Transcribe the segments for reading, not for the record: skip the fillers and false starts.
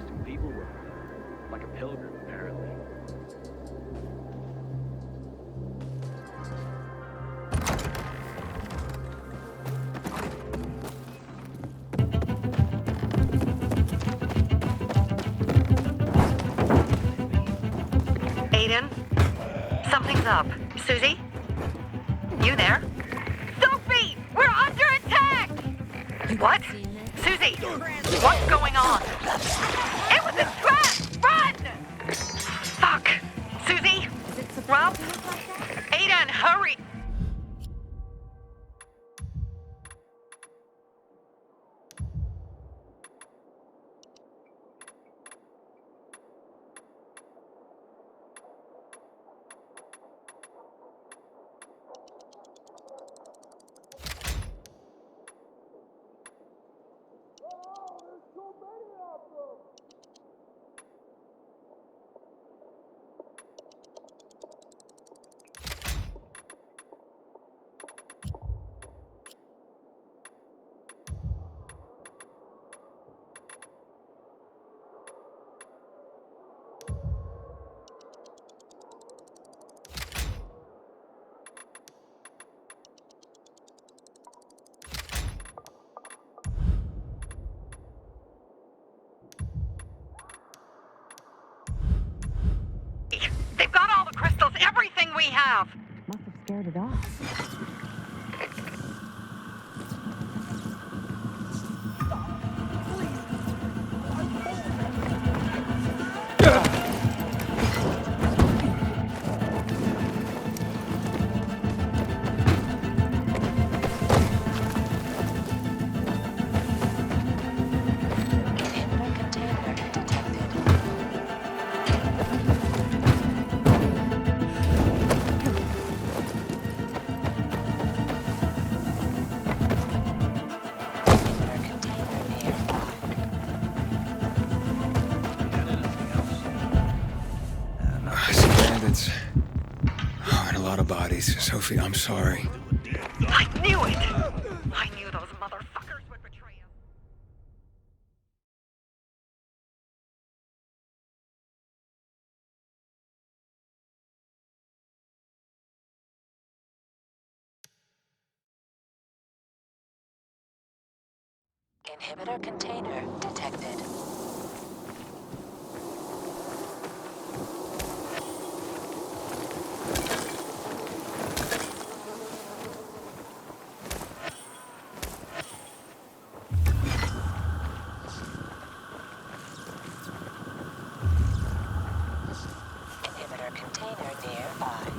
interesting people were. Like a pilgrim, apparently. Aiden? Something's up. Susie? You there? Sophie! We're under attack! What? Susie! What's going on? It was a trap! Run! Fuck! Susie? Rob? Aiden, hurry! They've got all the crystals, everything we have! Must have scared it off. Sophie, I'm sorry. I knew it! I knew those motherfuckers would betray us. Inhibitor container detected. Inhibitor container nearby.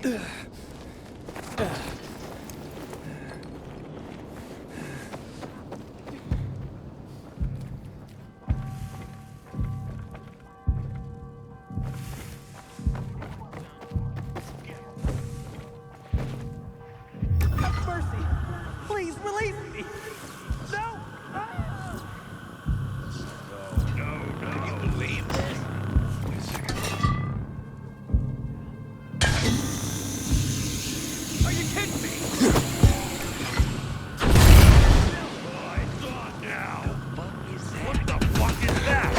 Have mercy! Please release me! No! Can you believe this? Are you kidding me? I thought now. What the fuck is that?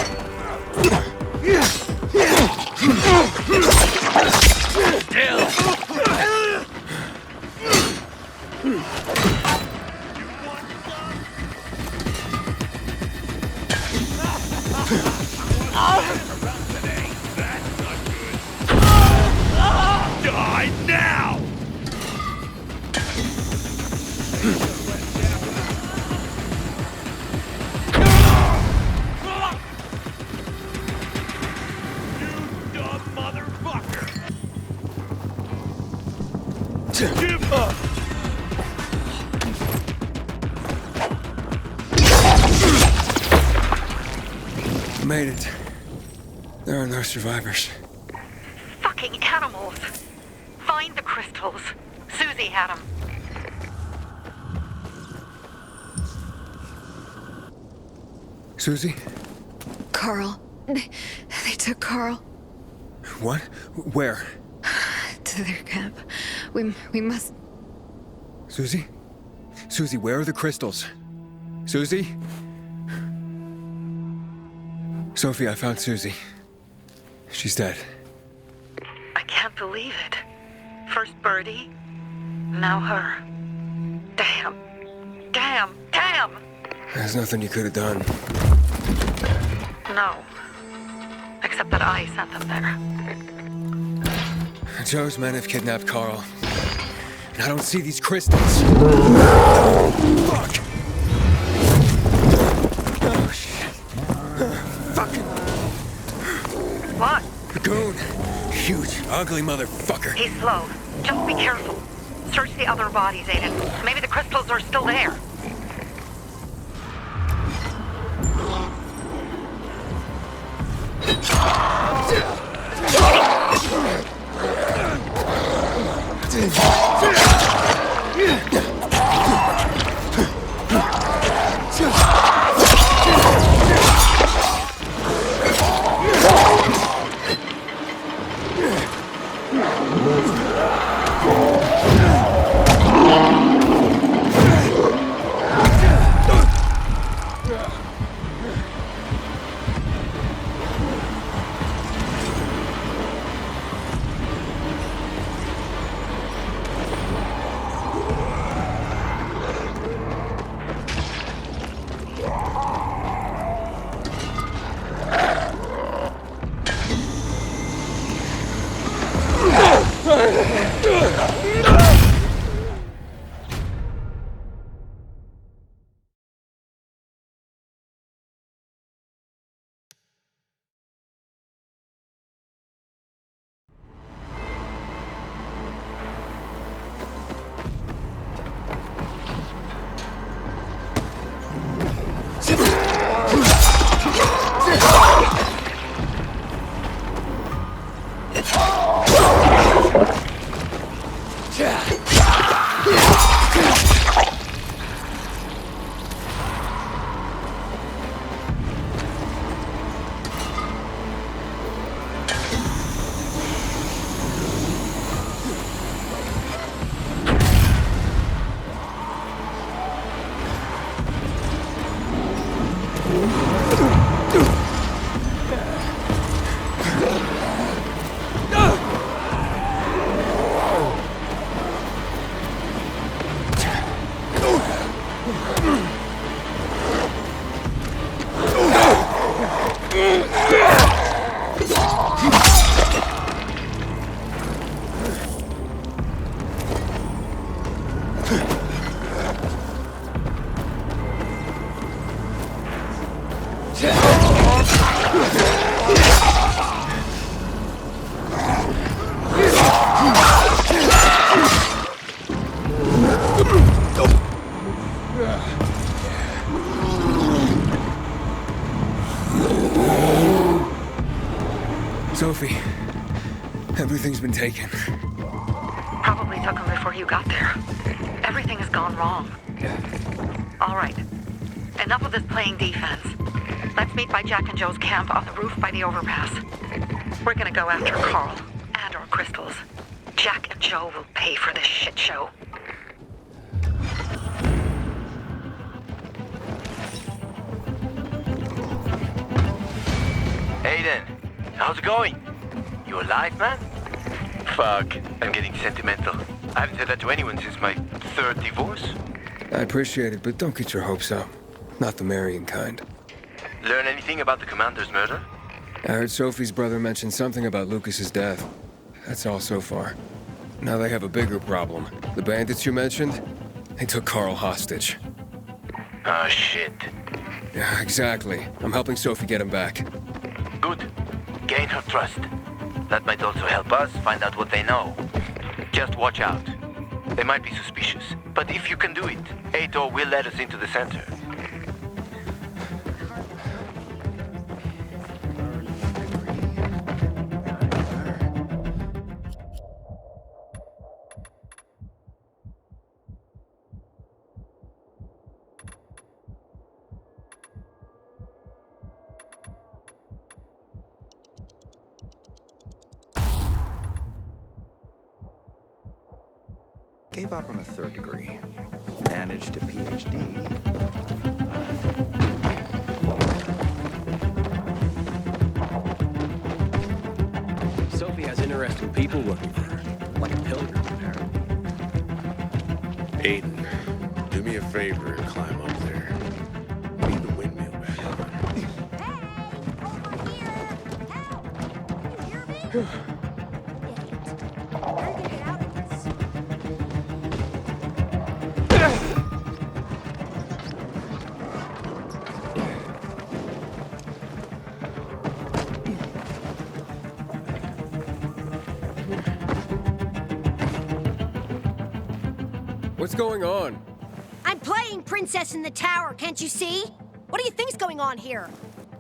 Die now! You dumb motherfucker! Give up! Made it. There are no survivors. Fucking animals. Find the crystals. Susie had them. Susie? Carl. They took Carl What? Where? to their camp. We must... Susie? Susie, where are the crystals? Susie? Sophie, I found Susie. She's dead. I can't believe it. First Birdie, now her. Damn. Damn. Damn! There's nothing you could have done. No. Except that I sent them there. Joe's men have kidnapped Carl. And I don't see these crystals. Fuck! Oh, shit. Fucking What? goon. Huge, ugly motherfucker. He's slow. Just be careful. Search the other bodies, Aiden. Maybe the crystals are still there. Sophie, everything's been taken. Probably took them before you got there. Everything has gone wrong. All right. Enough of this playing defense. Let's meet by Jack and Joe's camp on the roof by the overpass. We're gonna go after Carl and our crystals. Jack and Joe will pay for this shit show. Aiden, how's it going? You alive, man? Fuck, I'm getting sentimental. I haven't said that to anyone since my third divorce. I appreciate it, but don't get your hopes up. Not the marrying kind. Learn anything about the commander's murder? I heard Sophie's brother mention something about Lucas's death. That's all so far. Now they have a bigger problem. The bandits you mentioned, they took Carl hostage. Ah, shit. Yeah, exactly. I'm helping Sophie get him back. Good. Gain her trust. That might also help us find out what they know. Just watch out. They might be suspicious. But if you can do it, Ato will let us into the center. Gave up on a third degree. Managed a PhD. Sophie has interesting people working for her. Like a pilgrim, apparently. Aiden, do me a favor and climb up there. Leave the windmill back on. What's going on? I'm playing Princess in the Tower, can't you see? What do you think's going on here?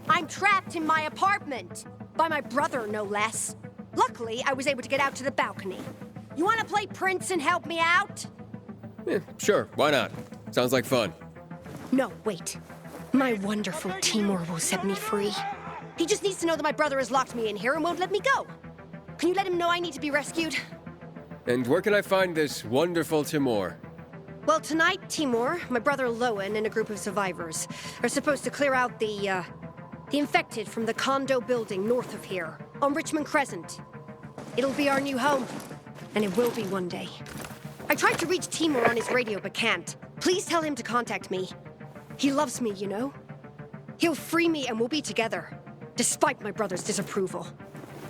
I'm trapped in my apartment. By my brother, no less. Luckily, I was able to get out to the balcony. You want to play Prince and help me out? Yeah, sure, why not? Sounds like fun. No, wait. My wonderful Timur will set me free. He just needs to know that my brother has locked me in here and won't let me go. Can you let him know I need to be rescued? And where can I find this wonderful Timur? Well, tonight, Timur, my brother Lowen, and a group of survivors are supposed to clear out the infected from the condo building north of here, on Richmond Crescent. It'll be our new home, and it will be one day. I tried to reach Timur on his radio, but can't. Please tell him to contact me. He loves me, you know? He'll free me and we'll be together, despite my brother's disapproval.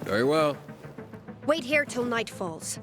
Very well. Wait here till night falls.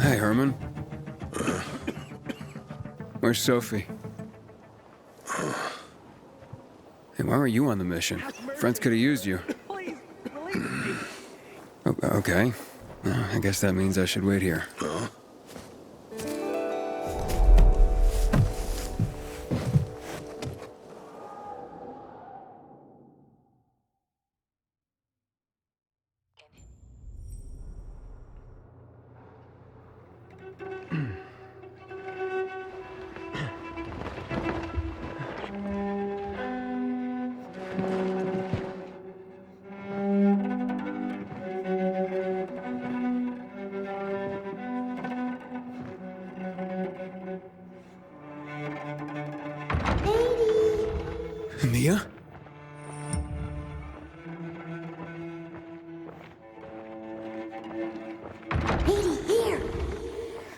Hey, Herman. Where's Sophie? Hey, why were you on the mission? Friends could have used you. Please, release me. Okay. I guess that means I should wait here.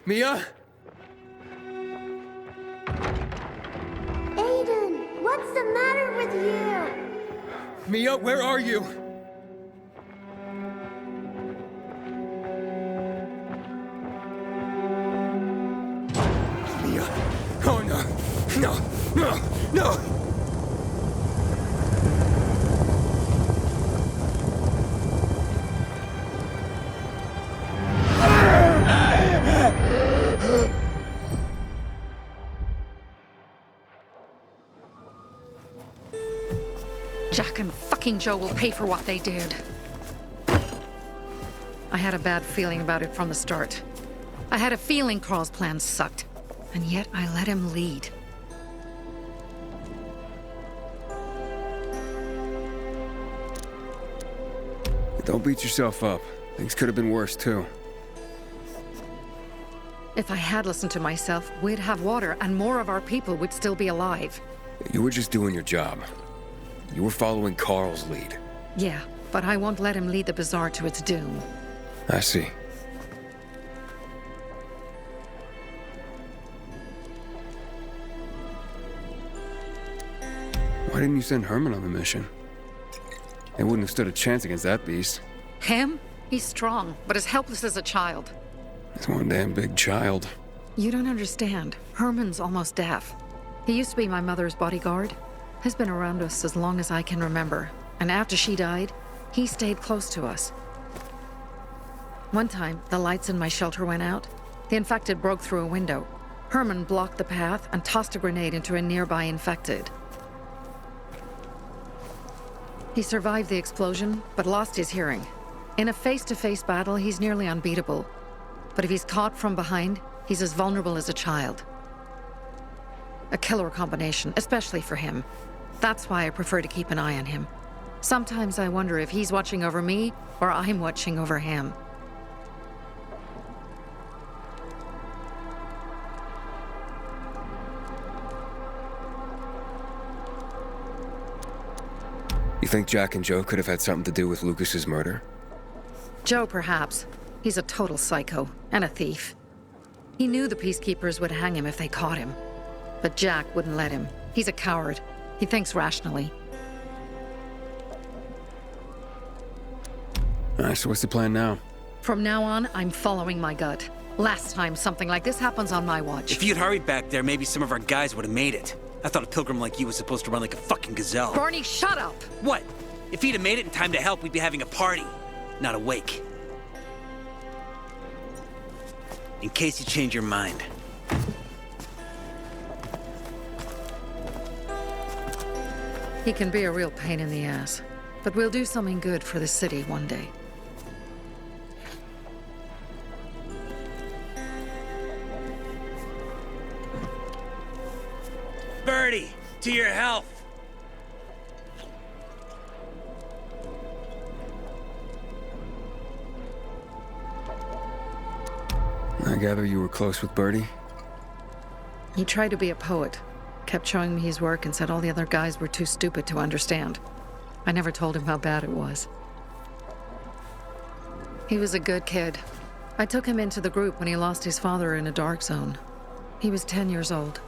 Mia? Aiden, what's the matter with you? Mia, where are you? Mia. Oh no. No. No. No. Jack and fucking Joe will pay for what they did. I had a bad feeling about it from the start. I had a feeling Carl's plan sucked, and yet I let him lead. Don't beat yourself up. Things could have been worse, too. If I had listened to myself, we'd have water and more of our people would still be alive. You were just doing your job. You were following Carl's lead. Yeah, but I won't let him lead the bazaar to its doom. I see. Why didn't you send Herman on the mission? They wouldn't have stood a chance against that beast. Him? He's strong, but as helpless as a child. He's one damn big child. You don't understand. Herman's almost deaf. He used to be my mother's bodyguard. He's been around us as long as I can remember. And after she died, he stayed close to us. One time, the lights in my shelter went out. The infected broke through a window. Herman blocked the path and tossed a grenade into a nearby infected. He survived the explosion, but lost his hearing. In a face-to-face battle, he's nearly unbeatable. But if he's caught from behind, he's as vulnerable as a child. A killer combination, especially for him. That's why I prefer to keep an eye on him. Sometimes I wonder if he's watching over me, or I'm watching over him. You think Jack and Joe could have had something to do with Lucas's murder? Joe, perhaps. He's a total psycho, and a thief. He knew the peacekeepers would hang him if they caught him. But Jack wouldn't let him. He's a coward. He thinks rationally. Alright, so what's the plan now? From now on, I'm following my gut. Last time something like this happens on my watch. If you'd hurried back there, maybe some of our guys would have made it. I thought a pilgrim like you was supposed to run like a fucking gazelle. Barney, shut up! What? If he'd have made it in time to help, we'd be having a party, not a wake. In case you change your mind. He can be a real pain in the ass. But we'll do something good for the city one day. Birdie, to your health! I gather you were close with Birdie? He tried to be a poet. Kept showing me his work and said all the other guys were too stupid to understand. I never told him how bad it was. He was a good kid. I took him into the group when he lost his father in a dark zone. He was 10 years old.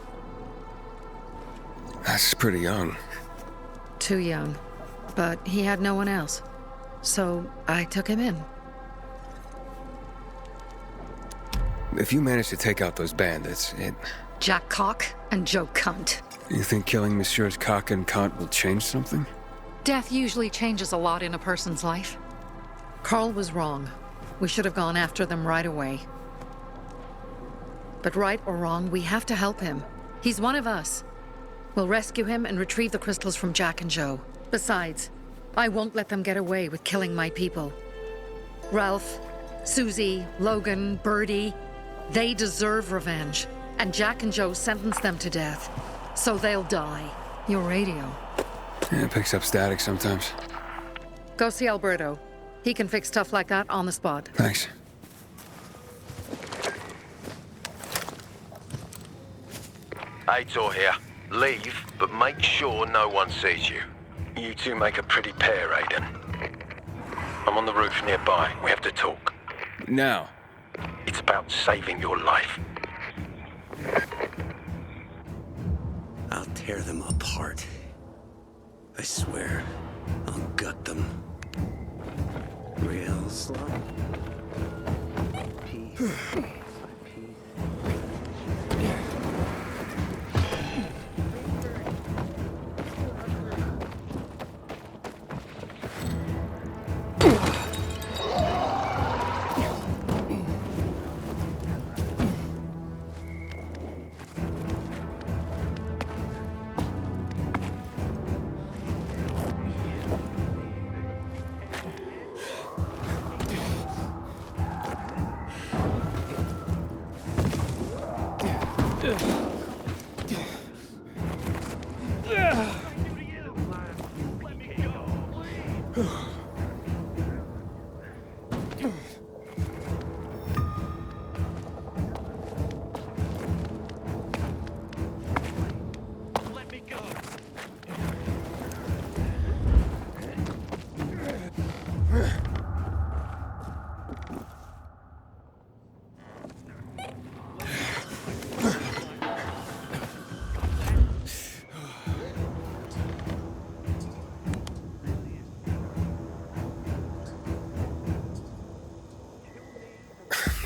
That's pretty young. Too young. But he had no one else. So I took him in. If you manage to take out those bandits, Jack Cock and Joe Cunt. You think killing Messieurs Cock and Cunt will change something? Death usually changes a lot in a person's life. Carl was wrong. We should have gone after them right away. But right or wrong, we have to help him. He's one of us. We'll rescue him and retrieve the crystals from Jack and Joe. Besides, I won't let them get away with killing my people. Ralph, Susie, Logan, Birdie, they deserve revenge. And Jack and Joe sentenced them to death. So they'll die. Your radio. Yeah, it picks up static sometimes. Go see Alberto. He can fix stuff like that on the spot. Thanks. Aitor here. Leave, but make sure no one sees you. You two make a pretty pair, Aiden. I'm on the roof nearby. We have to talk. Now. It's about saving your life. I'll tear them apart. I swear, I'll gut them. Real slow.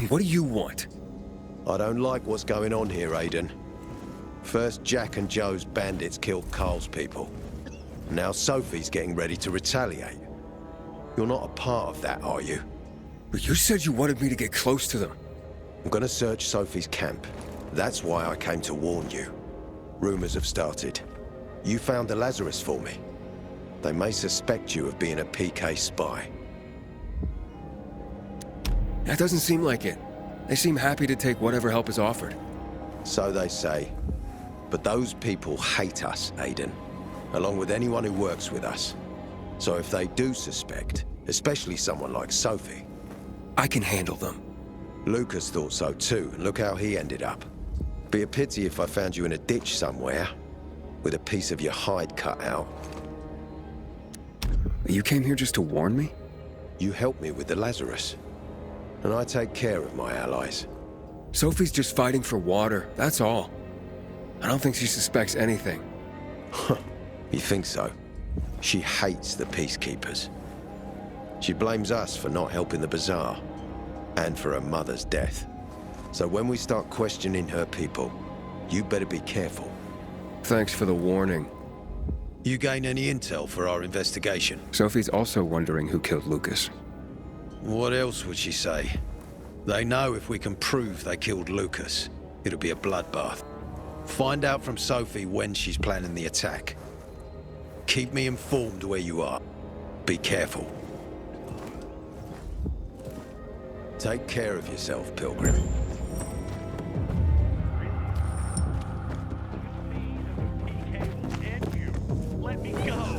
What do you want? I don't like what's going on here, Aiden. First, Jack and Joe's bandits killed Carl's people. Now Sophie's getting ready to retaliate. You're not a part of that, are you? But you said you wanted me to get close to them. I'm gonna search Sophie's camp. That's why I came to warn you. Rumors have started. You found the Lazarus for me. They may suspect you of being a PK spy. That doesn't seem like it. They seem happy to take whatever help is offered. So they say. But those people hate us, Aiden. Along with anyone who works with us. So if they do suspect, especially someone like Sophie... I can handle them. Lucas thought so too, and look how he ended up. Be a pity if I found you in a ditch somewhere, with a piece of your hide cut out. You came here just to warn me? You helped me with the Lazarus. And I take care of my allies. Sophie's just fighting for water, that's all. I don't think she suspects anything. You think so? She hates the peacekeepers. She blames us for not helping the bazaar, and for her mother's death. So when we start questioning her people, you better be careful. Thanks for the warning. You gain any intel for our investigation? Sophie's also wondering who killed Lucas. What else would she say? They know if we can prove they killed Lucas, it'll be a bloodbath. Find out from Sophie when she's planning the attack. Keep me informed where you are. Be careful. Take care of yourself, Pilgrim. Let me go.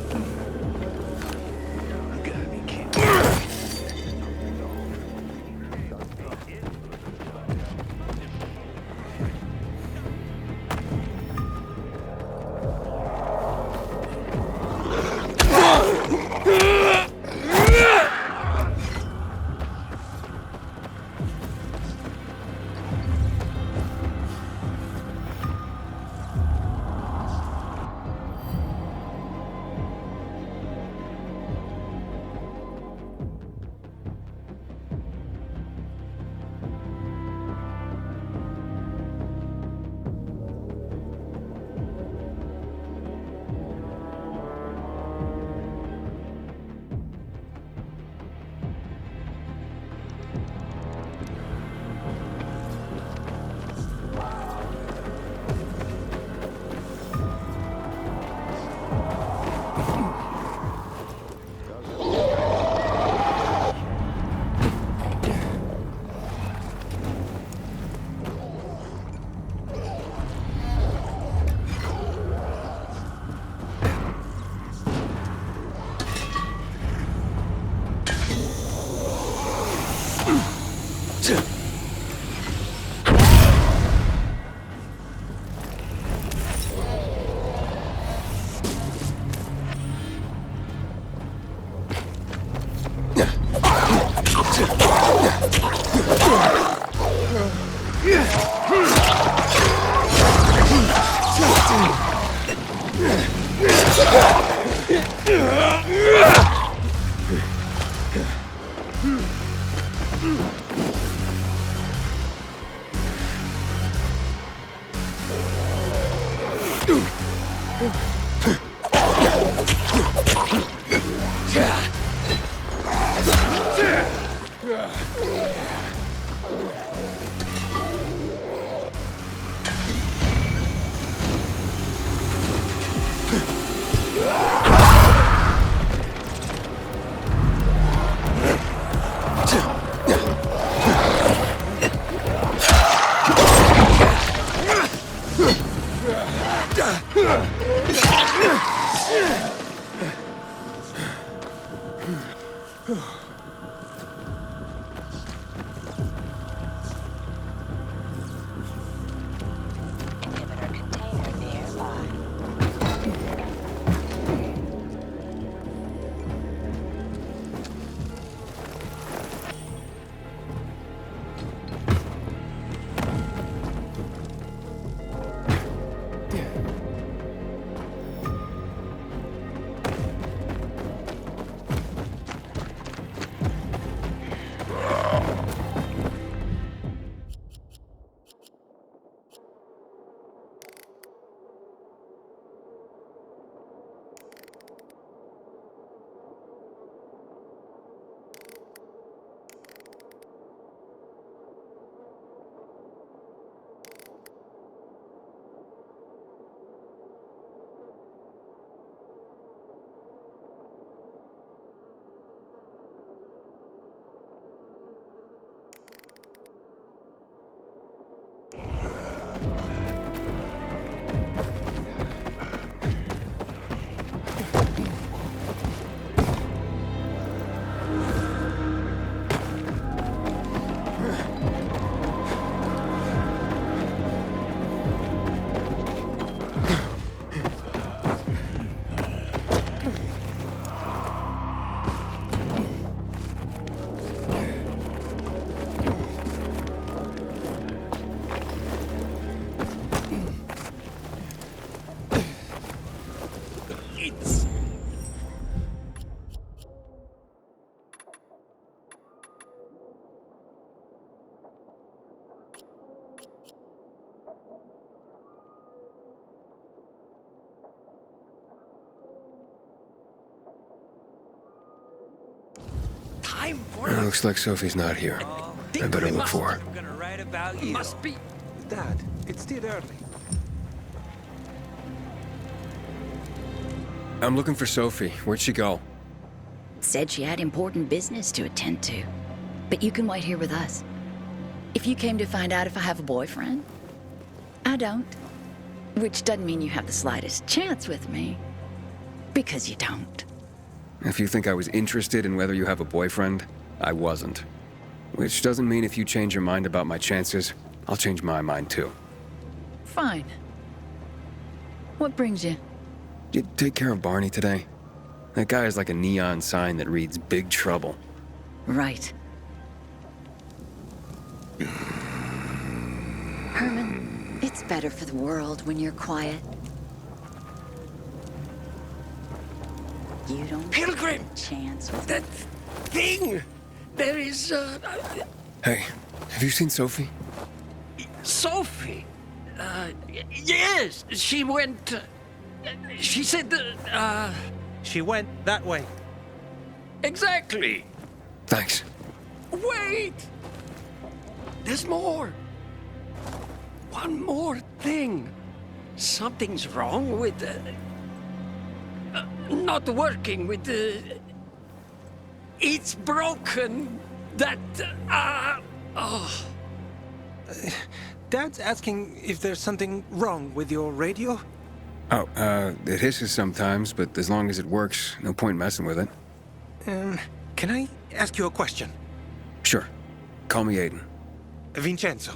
Inhibitor container nearby. It looks like Sophie's not here. I better look for her. I'm gonna write about you. Must be. Dad, it's still early. I'm looking for Sophie. Where'd she go? Said she had important business to attend to. But you can wait here with us. If you came to find out if I have a boyfriend, I don't. Which doesn't mean you have the slightest chance with me. Because you don't. If you think I was interested in whether you have a boyfriend, I wasn't. Which doesn't mean if you change your mind about my chances, I'll change my mind too. Fine. What brings you? Did you take care of Barney today? That guy is like a neon sign that reads Big Trouble. Right. Herman, it's better for the world when you're quiet. You don't Pilgrim! get a chance with That thing! There is, Hey, have you seen Sophie? Sophie! Yes! She went, she said that, She went that way. exactly! Thanks. Wait! There's more! One more thing! Something's wrong with not working with the... It's broken! That, oh... Dad's asking if there's something wrong with your radio? Oh, it hisses sometimes, but as long as it works, no point messing with it. Can I ask you a question? Sure. Call me Aiden. Vincenzo.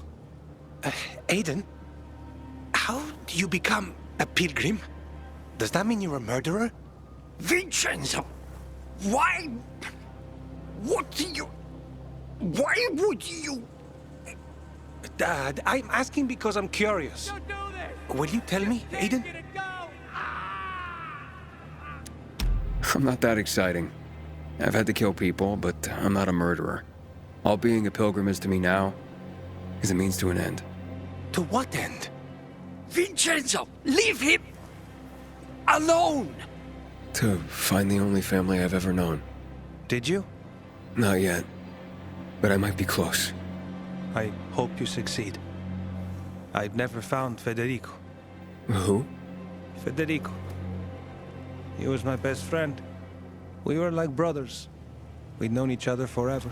Aiden? How do you become a pilgrim? Does that mean you're a murderer? Vincenzo! Why... What do you... Why would you... Dad, I'm asking because I'm curious. Don't do this! Will you tell me, Aiden? I'm not that exciting. I've had to kill people, but I'm not a murderer. All being a pilgrim is to me now is a means to an end. To what end? Vincenzo, leave him alone! To find the only family I've ever known. Did you? Not yet, but I might be close. I hope you succeed. I've never found Federico. Who? Federico. He was my best friend. We were like brothers. We'd known each other forever.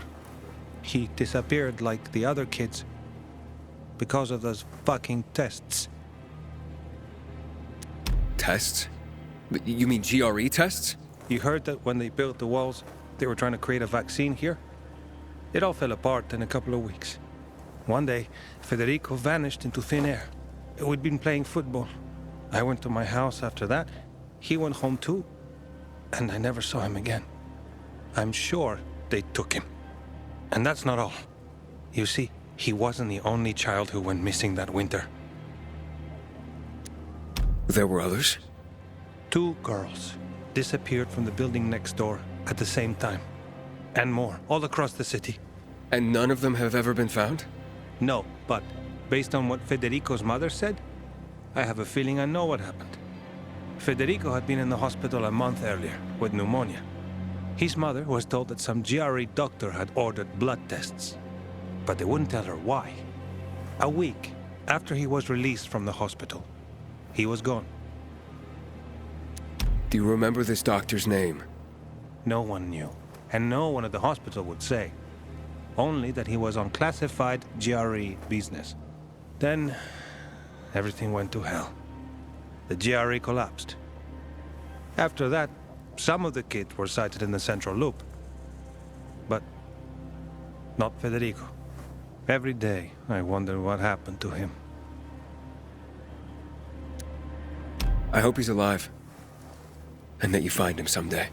He disappeared like the other kids because of those fucking tests. Tests? You mean GRE tests? You heard that when they built the walls, they were trying to create a vaccine here? It all fell apart in a couple of weeks. One day, Federico vanished into thin air. We'd been playing football. I went to my house after that. He went home too. And I never saw him again. I'm sure they took him. And that's not all. You see, he wasn't the only child who went missing that winter. There were others? 2 girls disappeared from the building next door at the same time. And more, all across the city. And none of them have ever been found? No, but based on what Federico's mother said, I have a feeling I know what happened. Federico had been in the hospital a month earlier with pneumonia. His mother was told that some GRE doctor had ordered blood tests, but they wouldn't tell her why. A week after he was released from the hospital, he was gone. Do you remember this doctor's name? No one knew, and no one at the hospital would say. Only that he was on classified GRE business. Then, everything went to hell. The GRE collapsed. After that, some of the kids were sighted in the central loop. But not Federico. Every day, I wonder what happened to him. I hope he's alive. And that you find him someday.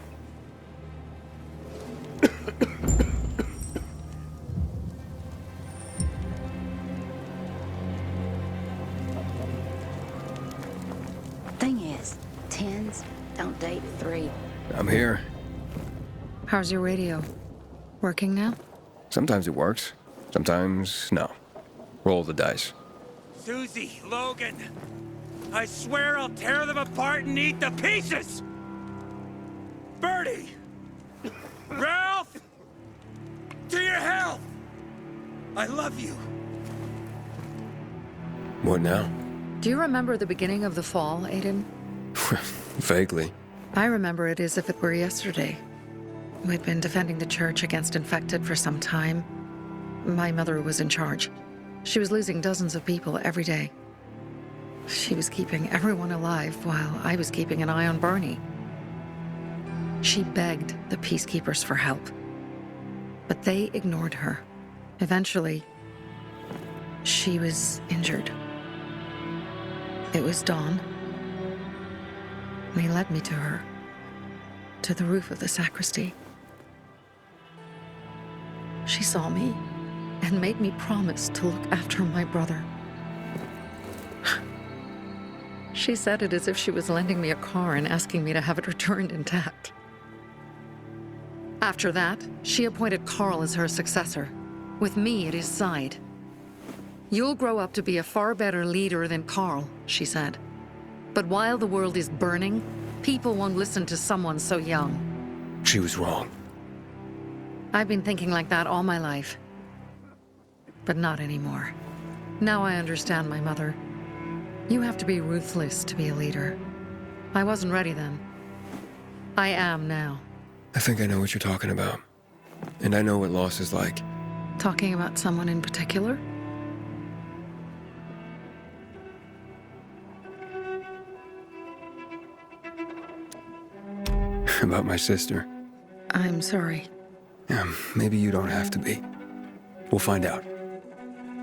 Thing is, 10s don't date 3. I'm here. How's your radio? Working now? Sometimes it works. Sometimes, no. Roll the dice. Susie, Logan, I swear I'll tear them apart and eat the pieces! Bertie! Ralph! To your health! I love you. What now? Do you remember the beginning of the fall, Aiden? Vaguely. I remember it as if it were yesterday. We'd been defending the church against infected for some time. My mother was in charge. She was losing dozens of people every day. She was keeping everyone alive while I was keeping an eye on Barney. She begged the peacekeepers for help, but they ignored her. Eventually, she was injured. It was dawn. He led me to her, to the roof of the sacristy. She saw me and made me promise to look after my brother. She said it as if she was lending me a car and asking me to have it returned intact. After that, she appointed Carl as her successor, with me at his side. You'll grow up to be a far better leader than Carl, she said. But while the world is burning, people won't listen to someone so young. She was wrong. I've been thinking like that all my life. But not anymore. Now I understand my mother. You have to be ruthless to be a leader. I wasn't ready then. I am now. I think I know what you're talking about. And I know what loss is like. Talking about someone in particular? About my sister. I'm sorry. Maybe you don't have to be. We'll find out.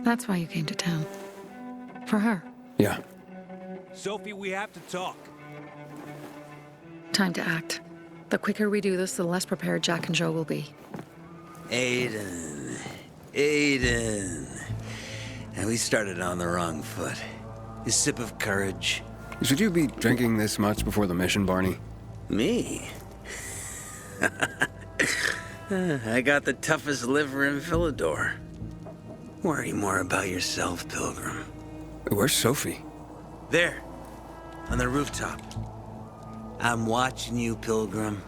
That's why you came to town. For her. Yeah. Sophie, we have to talk. Time to act. The quicker we do this, the less prepared Jack and Joe will be. Aiden. And we started on the wrong foot. A sip of courage. Should you be drinking this much before the mission, Barney? Me? I got the toughest liver in Villador. Worry more about yourself, Pilgrim. Where's Sophie? There, on the rooftop. I'm watching you, Pilgrim.